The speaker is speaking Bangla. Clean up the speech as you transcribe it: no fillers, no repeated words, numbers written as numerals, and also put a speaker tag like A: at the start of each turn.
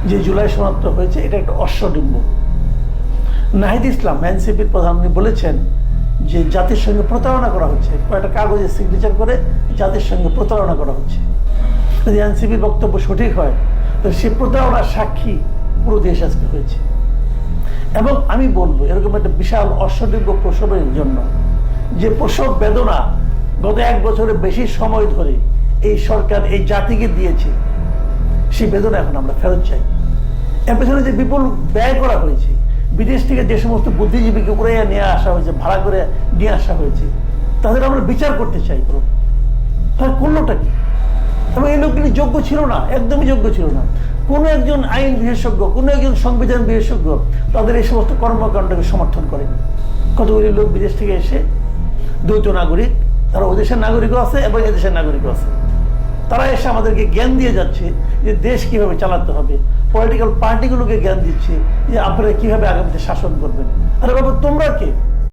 A: যে জুলাই সমাপ্ত হয়েছে এটা একটা অশ্বডিম্ব। নাহিদ ইসলাম এনসিপির প্রধান বলেছেন যে জাতির সঙ্গে প্রতারণা করা হচ্ছে, কয়েকটা কাগজে সিগনেচার করে জাতির সঙ্গে প্রতারণা করা হচ্ছে। যদি এনসিপির বক্তব্য সঠিক হয় তো সে প্রতারণার সাক্ষী পুরো দেশ আজকে হয়েছে। এবং আমি বলবো এরকম একটা বিশাল অশ্বডিম্ব প্রসবের জন্য যে প্রসব বেদনা গত 1 বছরের বেশি সময় ধরে এই সরকার এই জাতিকে দিয়েছে, সেই বেদনা এখন আমরা ফেরত চাই। এর পেছনে যে বিপুল ব্যয় করা হয়েছে, বিদেশ থেকে যে সমস্ত বুদ্ধিজীবীকে উড়ে নিয়ে আসা হয়েছে, ভাড়া করে নিয়ে আসা হয়েছে, তাদের আমরা বিচার করতে চাই। তারা করলোটা কি? এবং এই লোকগুলি যোগ্য ছিল না, একদমই যোগ্য ছিল না। কোনো একজন আইন বিশেষজ্ঞ, কোনো একজন সংবিধান বিশেষজ্ঞ তাদের এই সমস্ত কর্মকাণ্ডকে সমর্থন করেনি। কতগুলি লোক বিদেশ থেকে এসে দ্বৈত নাগরিক, তারা ওই দেশের নাগরিকও আছে এবং এদেশের নাগরিকও আছে, তারা এসে আমাদেরকে জ্ঞান দিয়ে যাচ্ছে যে দেশ কিভাবে চালাতে হবে, পলিটিক্যাল পার্টিগুলোকে জ্ঞান দিচ্ছে যে আপনারা কিভাবে আগামীতে শাসন করবেন। আরে বাবা, তোমরা কে?